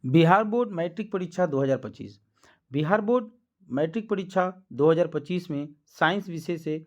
Bihar board matric परीक्षा 2025। Bihar board matric परीक्षा 2025 में साइंस विषय से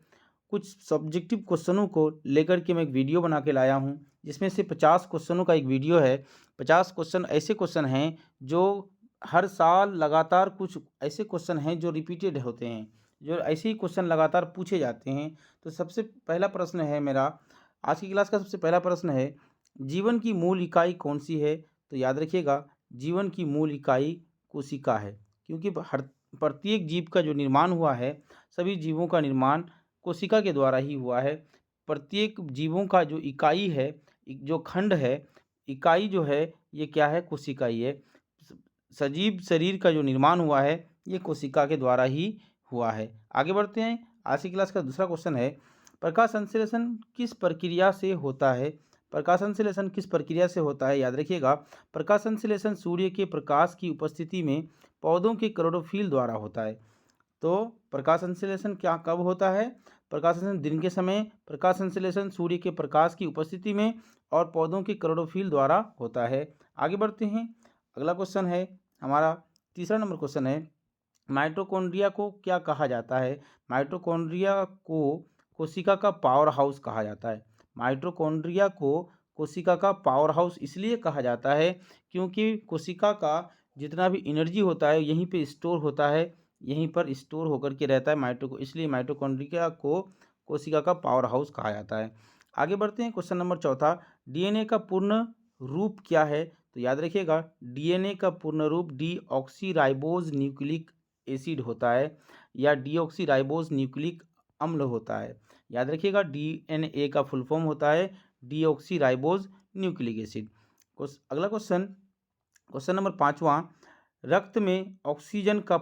कुछ सब्जेक्टिव क्वेश्चनों को लेकर के मैं एक वीडियो बना के लाया हूं, जिसमें से 50 क्वेश्चनों का एक वीडियो है। 50 क्वेश्चन ऐसे क्वेश्चन हैं जो हर साल लगातार, कुछ ऐसे क्वेश्चन हैं जो रिपीटेड होते हैं, जो ऐसे ही क्वेश्चन लगातार पूछे जाते हैं। तो सबसे पहला प्रश्न है मेरा, आज की क्लास का सबसे पहला प्रश्न है, जीवन की मूल इकाई कौन सी है? तो याद रखिएगा, जीवन की मूल इकाई कोशिका है, क्योंकि हर प्रत्येक जीव का जो निर्माण हुआ है, सभी जीवों का निर्माण कोशिका के द्वारा ही हुआ है। प्रत्येक जीवों का जो इकाई है, जो खंड है, इकाई जो है, ये क्या है? कोशिका ही है। सजीव शरीर का जो निर्माण हुआ है, ये कोशिका के द्वारा ही हुआ है। आगे बढ़ते हैं। आज की क्लास का दूसरा क्वेश्चन है, प्रकाश संश्लेषण किस प्रक्रिया से होता है? प्रकाश संश्लेषण किस प्रक्रिया से होता है? याद रखिएगा, प्रकाश संश्लेषण सूर्य के प्रकाश की उपस्थिति में पौधों के क्लोरोफिल द्वारा होता है। तो प्रकाश संश्लेषण क्या कब होता है? प्रकाश संश्लेषण दिन के समय, प्रकाश संश्लेषण सूर्य के प्रकाश की उपस्थिति में और पौधों के क्लोरोफिल द्वारा होता है। आगे बढ़ते हैं। अगला क्वेश्चन है हमारा, तीसरा नंबर क्वेश्चन है, माइटोकॉन्ड्रिया को क्या कहा जाता है? माइटोकॉन्ड्रिया को कोशिका का पावर हाउस कहा जाता है। माइटोकॉन्ड्रिया को कोशिका का पावर हाउस इसलिए कहा जाता है क्योंकि कोशिका का जितना भी एनर्जी होता है यहीं पे स्टोर होता है, यहीं पर स्टोर होकर के रहता है इसलिए माइटोकॉन्ड्रिया को कोशिका का पावर हाउस कहा जाता है। आगे बढ़ते हैं। क्वेश्चन नंबर चौथा, डीएनए का पूर्ण रूप क्या है? तो याद रखिएगा, डीएनए का पूर्ण रूप डीऑक्सीराइबोज न्यूक्लिक एसिड होता है या डीऑक्सीराइबोज न्यूक्लिक अम्ल होता है। याद रखिएगा, डीएनए का फुल फॉर्म होता है डीऑक्सीराइबोज न्यूक्लिक एसिड। अगला क्वेश्चन, क्वेश्चन नंबर पाँचवा, रक्त में ऑक्सीजन का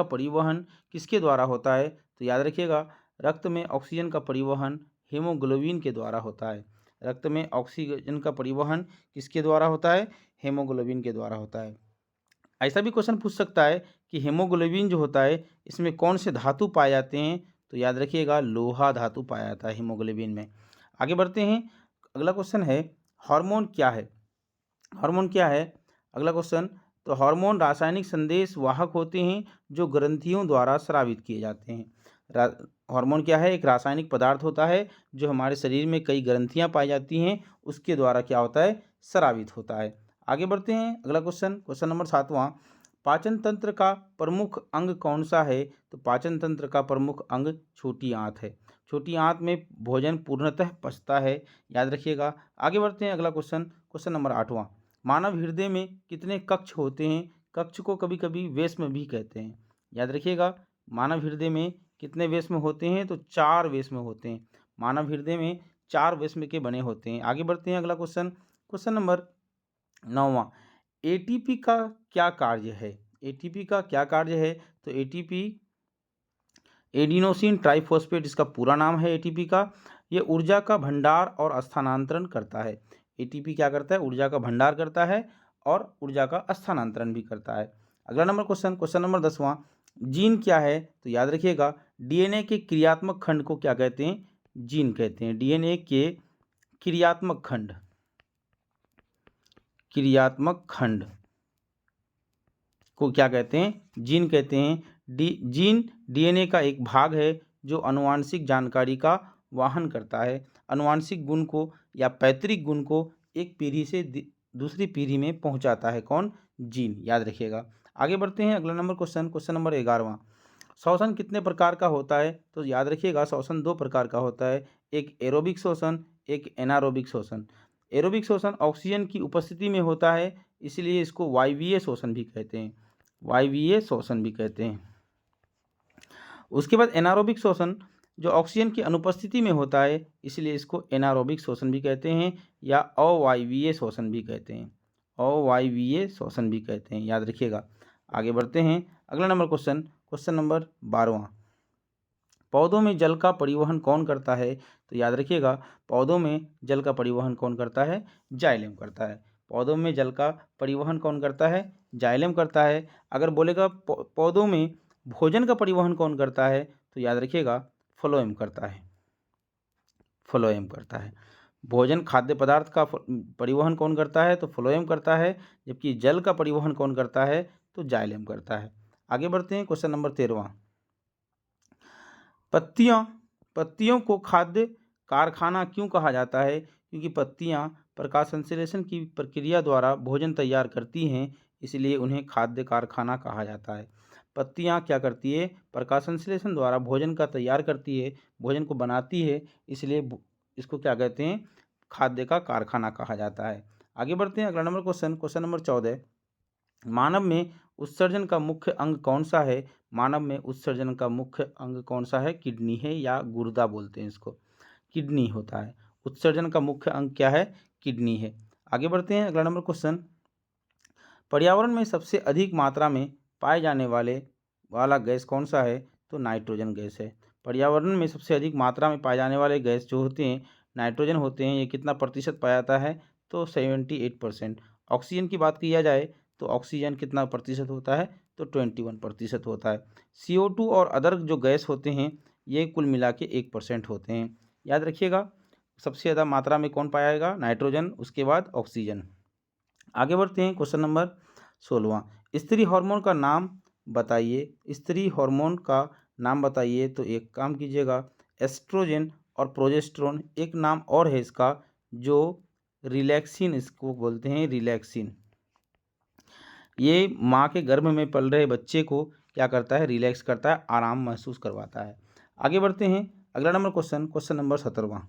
परिवहन किसके द्वारा होता है? तो याद रखिएगा, रक्त में ऑक्सीजन का परिवहन हीमोग्लोबिन के द्वारा होता है। रक्त में ऑक्सीजन का परिवहन किसके द्वारा होता है? हीमोग्लोबिन के द्वारा होता है। ऐसा भी क्वेश्चन पूछ सकता है कि हीमोग्लोबिन जो होता है, इसमें कौन से धातु पाए जाते हैं? तो याद रखिएगा, लोहा धातु पाया जाता है हीमोग्लोबिन में। आगे बढ़ते हैं। अगला क्वेश्चन है, हार्मोन क्या है? हार्मोन क्या है? अगला क्वेश्चन, तो हार्मोन रासायनिक संदेश वाहक होते हैं जो ग्रंथियों द्वारा स्रावित किए जाते हैं। हार्मोन क्या है? एक रासायनिक पदार्थ होता है जो हमारे शरीर में कई ग्रंथियां पाई जाती हैं, उसके द्वारा क्या होता है? स्रावित होता है। आगे बढ़ते हैं। अगला क्वेश्चन, क्वेश्चन नंबर सातवां, पाचन तंत्र का प्रमुख अंग कौन सा है? तो पाचन तंत्र का प्रमुख अंग छोटी आंत है। छोटी आंत में भोजन पूर्णतः पचता है। याद रखिएगा। आगे बढ़ते हैं। अगला क्वेश्चन, क्वेश्चन नंबर आठवां, मानव हृदय में कितने कक्ष होते हैं? कक्ष को कभी कभी वेश्म भी कहते हैं। याद रखिएगा, मानव हृदय में कितने वेश्म होते हैं? तो 4 वेश्म होते हैं। मानव हृदय में 4 वेश्म के बने होते हैं। आगे बढ़ते हैं। अगला क्वेश्चन, क्वेश्चन नंबर 9वां, एटीपी का क्या कार्य है? एटीपी का क्या कार्य है? तो एटीपी एडिनोसिन ट्राइफॉस्फेट इसका पूरा नाम है एटीपी का। ये ऊर्जा का भंडार और स्थानांतरण करता है। एटीपी क्या करता है? ऊर्जा का भंडार करता है और ऊर्जा का स्थानांतरण भी करता है। अगला नंबर क्वेश्चन, क्वेश्चन नंबर 10वां, जीन क्या है? तो याद रखिएगा, डीएनए के क्रियात्मक खंड को क्या कहते हैं? जीन कहते हैं। डीएनए के क्रियात्मक खंड को क्या कहते हैं? जीन कहते हैं। जीन डीएनए का एक भाग है जो आनुवांशिक जानकारी का वहन करता है। आनुवांशिक गुण को या पैतृक गुण को एक पीढ़ी से दूसरी पीढ़ी में पहुंचाता है। कौन? जीन। याद रखिएगा। आगे बढ़ते हैं। अगला नंबर क्वेश्चन, क्वेश्चन नंबर 11वां, श्वसन कितने प्रकार का होता है? तो याद रखिएगा, श्वसन 2 प्रकार का होता है, एक एरोबिक श्वसन, एक एनारोबिक श्वसन। एरोबिक श्वसन ऑक्सीजन की उपस्थिति में होता है, इसलिए इसको वायवीय श्वसन भी कहते हैं। वायवीय श्वसन भी कहते हैं। उसके बाद एनारोबिक श्वसन जो ऑक्सीजन की अनुपस्थिति में होता है, इसलिए इसको एनारोबिक श्वसन भी कहते हैं या अवायवीय श्वसन भी कहते हैं। अवायवीय श्वसन भी कहते हैं। याद रखिएगा। आगे बढ़ते हैं। अगला नंबर क्वेश्चन, क्वेश्चन नंबर 12वां, पौधों में जल का परिवहन कौन करता है? तो याद रखिएगा, पौधों में जल का परिवहन कौन करता है? जाइलम करता है। पौधों में जल का परिवहन कौन करता है? जाइलम करता है। अगर बोलेगा पौधों में भोजन का परिवहन कौन करता है? तो याद रखिएगा, फ्लोएम करता है। फ्लोएम करता है। भोजन खाद्य पदार्थ का परिवहन कौन करता है? तो फ्लोएम करता है। जबकि जल का परिवहन कौन करता है? तो जाइलम करता है। आगे बढ़ते हैं, क्वेश्चन नंबर 13वां। पत्तियों को खाद्य कारखाना क्यों कहा जाता है? क्योंकि पत्तियां प्रकाश संश्लेषण की प्रक्रिया द्वारा भोजन तैयार करती हैं, इसलिए उन्हें खाद्य कारखाना कहा जाता है। पत्तियां क्या करती है? प्रकाश संश्लेषण द्वारा भोजन का तैयार करती है, भोजन को बनाती है, इसलिए इसको क्या कहते हैं? खाद्य का कारखाना कहा जाता है। आगे बढ़ते हैं, अगला नंबर क्वेश्चन नंबर 14। मानव में उत्सर्जन का मुख्य अंग कौन सा है? मानव में उत्सर्जन का मुख्य अंग कौन सा है? किडनी है, या गुर्दा बोलते हैं इसको, किडनी होता है। उत्सर्जन का मुख्य अंग क्या है? किडनी है। आगे बढ़ते हैं, अगला नंबर क्वेश्चन। पर्यावरण में सबसे अधिक मात्रा में पाए जाने वाला गैस कौन सा है? तो नाइट्रोजन गैस है। पर्यावरण में सबसे अधिक मात्रा में पाए जाने वाले गैस जो होते हैं नाइट्रोजन होते हैं। ये कितना प्रतिशत पाया जाता है? तो 78%। ऑक्सीजन की बात किया जाए तो ऑक्सीजन कितना प्रतिशत होता है? तो 21% होता है। CO2 और अदर जो गैस होते हैं ये कुल मिला के 1% होते हैं। याद रखिएगा, सबसे ज़्यादा मात्रा में कौन पाया जाएगा? नाइट्रोजन, उसके बाद ऑक्सीजन। आगे बढ़ते हैं, क्वेश्चन नंबर 16वां। स्त्री हार्मोन का नाम बताइए। स्त्री हार्मोन का नाम बताइए। तो एक काम कीजिएगा, एस्ट्रोजन और प्रोजेस्टेरोन। एक नाम और है इसका, जो रिलैक्सिन इसको बोलते हैं, रिलैक्सिन। ये माँ के गर्भ में पल रहे बच्चे को क्या करता है? रिलैक्स करता है, आराम महसूस करवाता है। आगे बढ़ते हैं, अगला नंबर क्वेश्चन नंबर 17वां।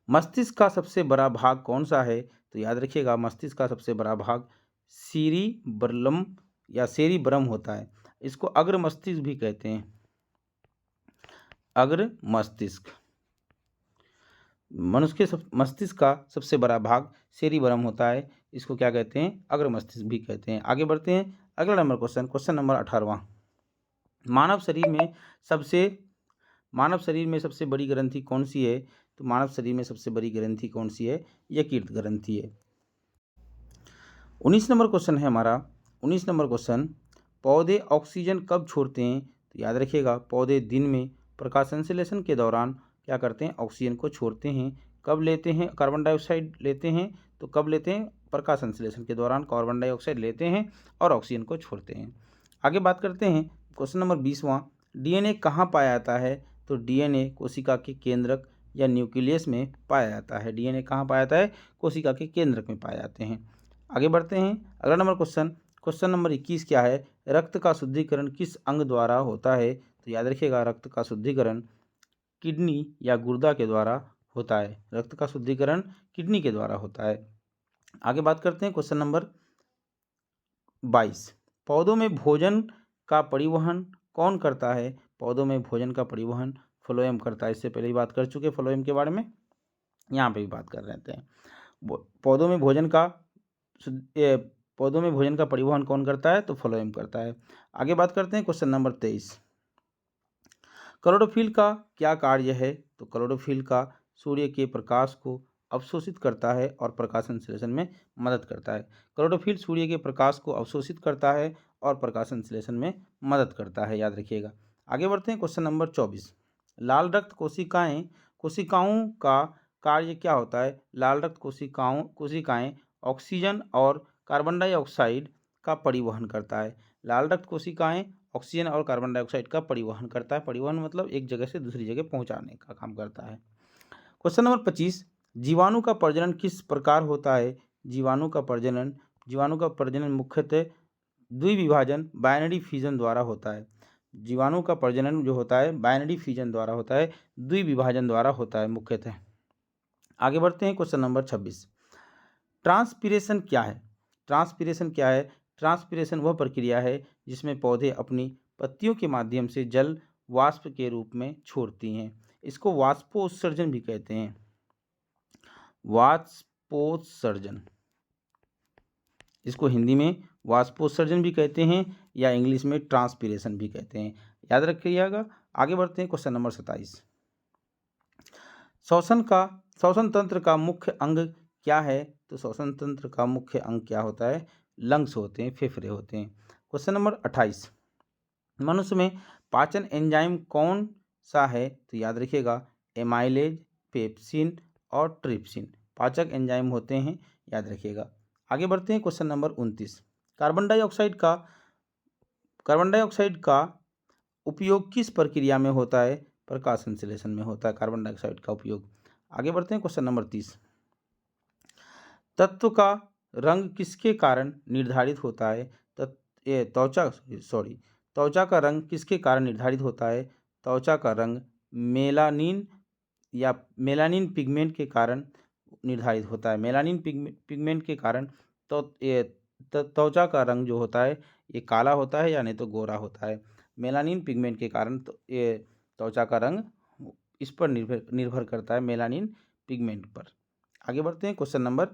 मस्तिष्क का सबसे बड़ा भाग कौन सा है? तो याद रखिएगा, मस्तिष्क का सबसे बड़ा भाग सीरीब्रम या सेरिब्रम होता है। इसको अग्र मस्तिष्क भी कहते हैं, अग्र मस्तिष्क। मनुष्य के मस्तिष्क का सबसे बड़ा भाग सेरिब्रम होता है, इसको क्या कहते हैं? अग्र मस्तिष्क भी कहते हैं। आगे बढ़ते हैं, अगला नंबर क्वेश्चन नंबर 18वां। मानव शरीर में सबसे बड़ी ग्रंथि कौन सी है? तो मानव शरीर में सबसे बड़ी ग्रंथि कौन सी है? यकृत ग्रंथि है। 19 नंबर क्वेश्चन है हमारा। 19 नंबर क्वेश्चन, पौधे ऑक्सीजन कब छोड़ते हैं? तो याद रखिएगा, पौधे दिन में प्रकाश संश्लेषण के दौरान क्या करते हैं? ऑक्सीजन को छोड़ते हैं। कब लेते हैं? कार्बन डाइऑक्साइड लेते हैं। तो कब लेते हैं? प्रकाश संश्लेषण के दौरान कार्बन डाइऑक्साइड लेते हैं और ऑक्सीजन को छोड़ते हैं। आगे बात करते हैं, क्वेश्चन नंबर 20वां। DNA कहाँ पाया जाता है? तो DNA कोशिका के केंद्रक या न्यूक्लियस में पाया जाता है। DNA कहाँ पाया जाता है? कोशिका के केंद्रक में पाए जाते हैं। आगे बढ़ते हैं, अगला नंबर क्वेश्चन नंबर 21 क्या है? रक्त का शुद्धिकरण किस अंग द्वारा होता है? तो याद रखिएगा, रक्त का शुद्धिकरण किडनी या गुर्दा के द्वारा होता है। रक्त का शुद्धिकरण किडनी के द्वारा होता है। आगे बात करते हैं, क्वेश्चन नंबर 22। पौधों में भोजन का परिवहन कौन करता है? पौधों में भोजन का परिवहन फ्लोएम करता है। इससे पहले ही बात कर चुके फ्लोएम के बारे में, यहाँ पे भी बात कर रहे थे। पौधों में भोजन का परिवहन कौन करता है? तो फ्लोएम करता है। आगे बात करते हैं, क्वेश्चन नंबर 23। क्लोरोफिल का क्या कार्य है? तो क्लोरोफिल का सूर्य के प्रकाश को अवशोषित करता है और प्रकाश संश्लेषण में मदद करता है। क्लोरोफिल सूर्य के प्रकाश को अवशोषित करता है और प्रकाश संश्लेषण में मदद करता है, याद रखिएगा। आगे बढ़ते हैं, क्वेश्चन नंबर 24। लाल रक्त कोशिकाओं का कार्य क्या होता है? लाल रक्त कोशिकाएं ऑक्सीजन और कार्बन डाइऑक्साइड का परिवहन करता है। लाल रक्त कोशिकाएं ऑक्सीजन और कार्बन डाइऑक्साइड का परिवहन करता है। परिवहन मतलब एक जगह से दूसरी जगह पहुंचाने का काम करता है। Question number 25। जीवाणु का प्रजनन किस प्रकार होता है? जीवाणु का प्रजनन मुख्यतः द्विविभाजन बाइनरी फिजन द्वारा होता है। जीवाणु का प्रजनन जो होता है बाइनरी फिजन द्वारा होता है, द्विविभाजन द्वारा होता है मुख्यतः। आगे बढ़ते हैं, क्वेश्चन नंबर 26। ट्रांसपीरेशन क्या है? ट्रांसपीरेशन वह प्रक्रिया है जिसमें पौधे अपनी पत्तियों के माध्यम से जल वाष्प के रूप में छोड़ती हैं। इसको वाष्पोत्सर्जन भी कहते हैं, वाष्पोत्सर्जन। इसको हिंदी में वाष्पोत्सर्जन भी कहते हैं या इंग्लिश में ट्रांसपीरेशन भी कहते हैं, याद रखिएगा। आगे बढ़ते हैं, क्वेश्चन नंबर 27। श्वसन तंत्र का मुख्य अंग क्या है? तो श्वसन तंत्र का मुख्य अंग क्या होता है? लंग्स होते हैं, फेफड़े होते हैं। Question number 28। मनुष्य में पाचन एंजाइम कौन सा है? तो याद रखिएगा, एमाइलेज, पेप्सिन और ट्रिप्सिन पाचक एंजाइम होते हैं, याद रखिएगा। आगे बढ़ते हैं क्वेश्चन नंबर 29। कार्बन डाइऑक्साइड का उपयोग किस प्रक्रिया में होता है? प्रकाश संश्लेषण में होता है कार्बन डाइऑक्साइड का उपयोग। आगे बढ़ते हैं क्वेश्चन नंबर 30। तत्व का रंग किसके कारण निर्धारित होता है? त्वचा का रंग किसके कारण निर्धारित होता है? त्वचा का रंग मेलानिन पिगमेंट के कारण निर्धारित होता है। मेलानिन पिगमेंट के कारण तो त्वचा का रंग जो होता है ये काला होता है या नहीं तो गोरा होता है। मेलानिन पिगमेंट के कारण तो ये त्वचा का रंग इस पर निर्भर करता है, मेलानिन पिगमेंट पर। आगे बढ़ते हैं क्वेश्चन नंबर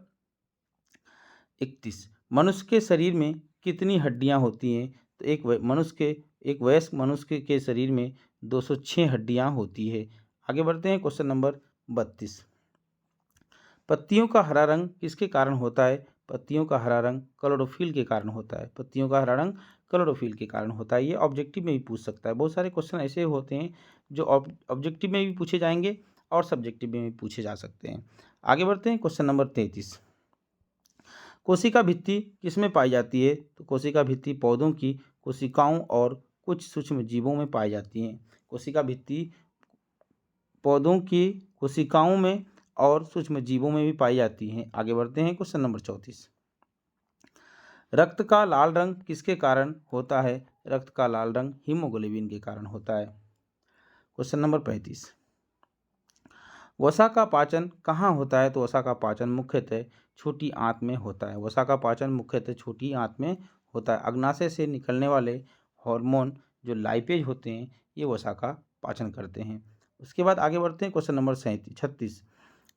31। मनुष्य के शरीर में कितनी हड्डियां होती हैं? तो एक वयस्क मनुष्य के शरीर में 206 हड्डियां होती है। आगे बढ़ते हैं क्वेश्चन नंबर 32। पत्तियों का हरा रंग किसके कारण होता है? पत्तियों का हरा रंग क्लोरोफिल के कारण होता है। पत्तियों का हरा रंग क्लोरोफिल के कारण होता है। ये ऑब्जेक्टिव में भी पूछ सकता है। बहुत सारे क्वेश्चन ऐसे होते हैं जो ऑब्जेक्टिव में भी पूछे जाएंगे और सब्जेक्टिव में भी पूछे जा सकते हैं। आगे बढ़ते हैं क्वेश्चन नंबर 33। कोशिका भित्ति किसमें पाई जाती है? तो कोशिका भित्ति पौधों की कोशिकाओं और कुछ सूक्ष्म जीवों में पाई जाती हैं। कोशिका भित्ति पौधों की कोशिकाओं में और सूक्ष्म जीवों में भी पाई जाती हैं। आगे बढ़ते हैं क्वेश्चन नंबर 34। रक्त का लाल रंग किसके कारण होता है? रक्त का लाल रंग हीमोग्लोबिन के कारण होता है। Question number 35। वसा का पाचन कहाँ होता है? तो वसा का पाचन मुख्यतः छोटी आंत में होता है। वसा का पाचन मुख्यतः छोटी आंत में होता है। अग्नाशय से निकलने वाले हार्मोन जो लाइपेज होते हैं ये वसा का पाचन करते हैं। उसके बाद आगे बढ़ते हैं क्वेश्चन नंबर 36।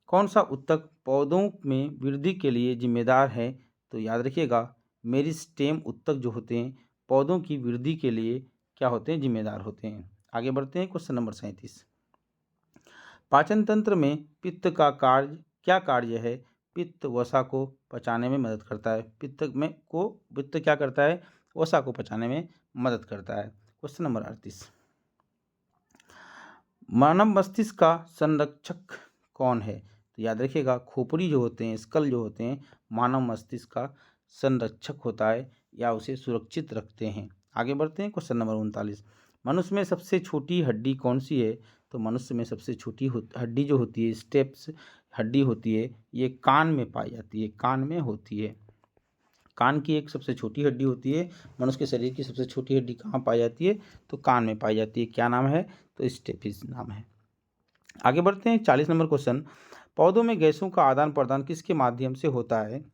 कौन सा ऊतक पौधों में वृद्धि के लिए जिम्मेदार है? तो याद रखिएगा मेरिस्टेम ऊतक जो होते हैं पौधों की वृद्धि के लिए क्या होते हैं? जिम्मेदार होते हैं। आगे बढ़ते हैं क्वेश्चन नंबर 37। पाचन तंत्र में पित्त का क्या कार्य है? पित्त वसा को पचाने में मदद करता है। पित्त क्या करता है? वसा को पचाने में मदद करता है। Question number 38। मानव मस्तिष्क का संरक्षक कौन है? तो याद रखिएगा खोपड़ी जो होते हैं, स्कल जो होते हैं, मानव मस्तिष्क का संरक्षक होता है या उसे सुरक्षित रखते हैं। आगे बढ़ते हैं क्वेश्चन नंबर 39। मनुष्य में सबसे छोटी हड्डी कौन सी है? तो मनुष्य में सबसे छोटी हड्डी जो होती है स्टेप्स हड्डी होती है ये कान में पाई जाती है, कान में होती है। कान की एक सबसे छोटी हड्डी होती है। मनुष्य के शरीर की सबसे छोटी हड्डी कहाँ पाई जाती है? तो कान में पाई जाती है। क्या नाम है? तो स्टेपिस नाम है। आगे बढ़ते हैं 40 नंबर क्वेश्चन। पौधों में गैसों का आदान प्रदान किसके माध्यम से होता है?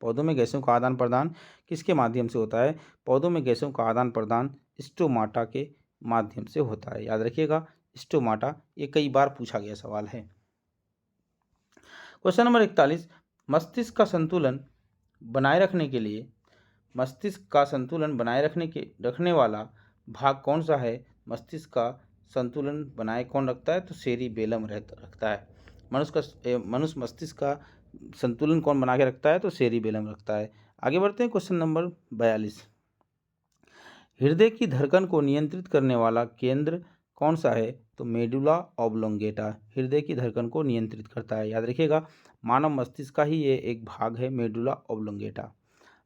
पौधों में गैसों का आदान प्रदान किसके माध्यम से होता है? पौधों में गैसों का आदान प्रदान स्टोमाटा के माध्यम से होता है। याद रखिएगा स्टोमाटा, ये कई बार पूछा गया सवाल है। Question number 41। मस्तिष्क का संतुलन बनाए रखने वाला भाग कौन सा है? मस्तिष्क का संतुलन बनाए कौन रखता है? तो सेरिबेलम रखता है। मनुष्य मस्तिष्क का संतुलन कौन बना के रखता है? तो सेरिबेलम रखता है। आगे बढ़ते हैं क्वेश्चन नंबर 42। हृदय की धड़कन को नियंत्रित करने वाला केंद्र कौन सा है? तो मेडुला ऑब्लोंगेटा हृदय की धड़कन को नियंत्रित करता है। याद रखिएगा मानव मस्तिष्क का ही ये एक भाग है, मेडुला ऑब्लोंगेटा।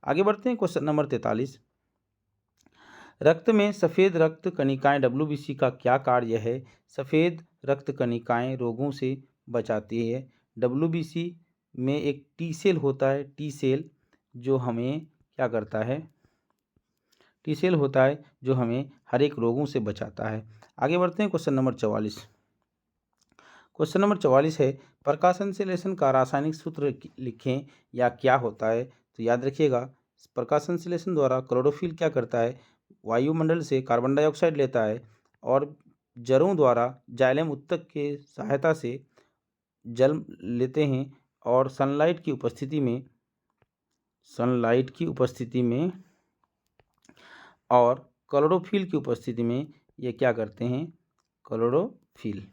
आगे बढ़ते हैं क्वेश्चन नंबर 43। रक्त में सफ़ेद रक्त कणिकाएं WBC का क्या कार्य है? सफ़ेद रक्त कणिकाएं रोगों से बचाती है। WBC में एक टी सेल होता है, टी सेल जो हमें क्या करता है? टी सेल होता है जो हमें हर एक रोगों से बचाता है। आगे बढ़ते हैं क्वेश्चन नंबर 44। क्वेश्चन नंबर 44 है प्रकाश संश्लेषण का रासायनिक सूत्र लिखें या क्या होता है? तो याद रखिएगा प्रकाश संश्लेषण द्वारा क्लोरोफिल क्या करता है? वायुमंडल से कार्बन डाइऑक्साइड लेता है और जड़ों द्वारा जाइलम ऊतक के सहायता से जल लेते हैं और सनलाइट की उपस्थिति में और क्लोरोफिल की उपस्थिति में ये क्या करते हैं? क्लोरोफिल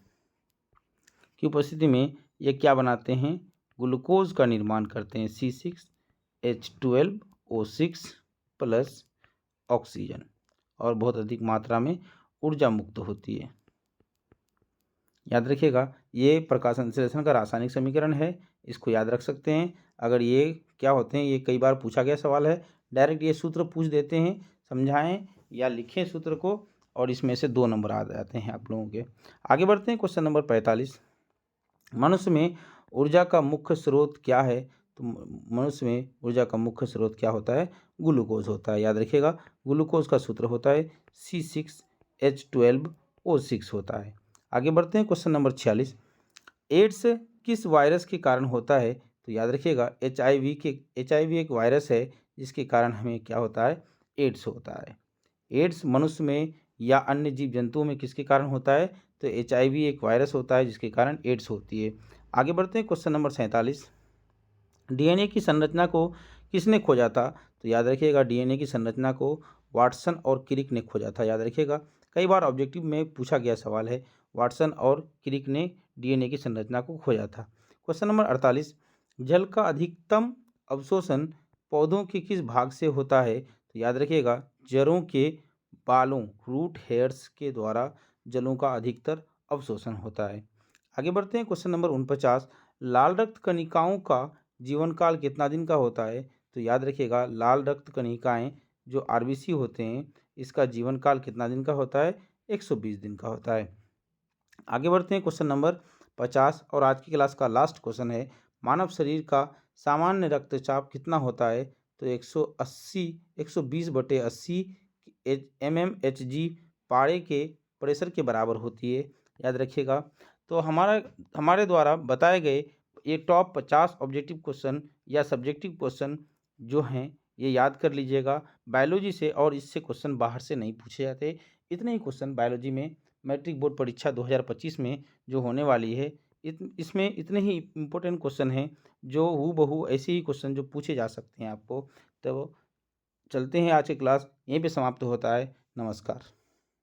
की उपस्थिति में ये क्या बनाते हैं? ग्लूकोज का निर्माण करते हैं, C6H12O6 प्लस ऑक्सीजन, और बहुत अधिक मात्रा में ऊर्जा मुक्त होती है। याद रखिएगा, ये प्रकाश संश्लेषण का रासायनिक समीकरण है, इसको याद रख सकते हैं। अगर ये क्या होते हैं, ये कई बार पूछा गया सवाल है, डायरेक्ट ये सूत्र पूछ देते हैं, समझाएं या लिखें सूत्र को, और इसमें से 2 नंबर आ जाते हैं आप लोगों के। आगे बढ़ते हैं, क्वेश्चन नंबर 45। मनुष्य में ऊर्जा का मुख्य स्रोत क्या है? तो मनुष्य में ऊर्जा का मुख्य स्रोत क्या होता है? ग्लूकोज होता है। याद रखिएगा, ग्लूकोज का सूत्र होता है C6H12O6 होता है। आगे बढ़ते हैं, क्वेश्चन नंबर 46। एड्स किस वायरस के कारण होता है? तो याद रखिएगा, HIV एक वायरस है जिसके कारण हमें क्या होता है? एड्स होता है। एड्स मनुष्य में या अन्य जीव जंतुओं में किसके कारण होता है? तो HIV एक वायरस होता है जिसके कारण एड्स होती है। आगे बढ़ते हैं, क्वेश्चन नंबर 47। DNA की संरचना को किसने खोजा था? तो याद रखिएगा, DNA की संरचना को वाटसन और क्रिक ने खोजा था। याद रखिएगा, कई बार ऑब्जेक्टिव में पूछा गया सवाल है, वाटसन और क्रिक ने DNA की संरचना को खोजा था। Question number 48। जल का अधिकतम अवशोषण पौधों के किस भाग से होता है? तो याद रखिएगा, जड़ों के बालों, रूट हेयर्स के द्वारा जलों का अधिकतर अवशोषण होता है। आगे बढ़ते हैं, क्वेश्चन नंबर 49। लाल रक्त कणिकाओं का जीवन काल कितना दिन का होता है? तो याद रखिएगा, लाल रक्त कणिकाएं जो RBC होते हैं, इसका जीवन काल कितना दिन का होता है? 120 दिन का होता है। आगे बढ़ते हैं, क्वेश्चन नंबर 50 और आज की क्लास का लास्ट क्वेश्चन है, मानव शरीर का सामान्य रक्तचाप कितना होता है? तो 120/80 mmHg पारे के प्रेशर के बराबर होती है। याद रखिएगा, तो हमारे द्वारा बताए गए ये टॉप 50 ऑब्जेक्टिव क्वेश्चन या सब्जेक्टिव क्वेश्चन जो हैं, ये याद कर लीजिएगा बायोलॉजी से, और इससे क्वेश्चन बाहर से नहीं पूछे जाते। इतने ही क्वेश्चन बायोलॉजी में मैट्रिक बोर्ड परीक्षा 2025 में जो होने वाली है, इसमें इतने ही इम्पोर्टेंट क्वेश्चन हैं जो हूबहू ऐसे ही क्वेश्चन जो पूछे जा सकते हैं आपको। तो चलते हैं, आज की क्लास यहीं पे समाप्त होता है। नमस्कार।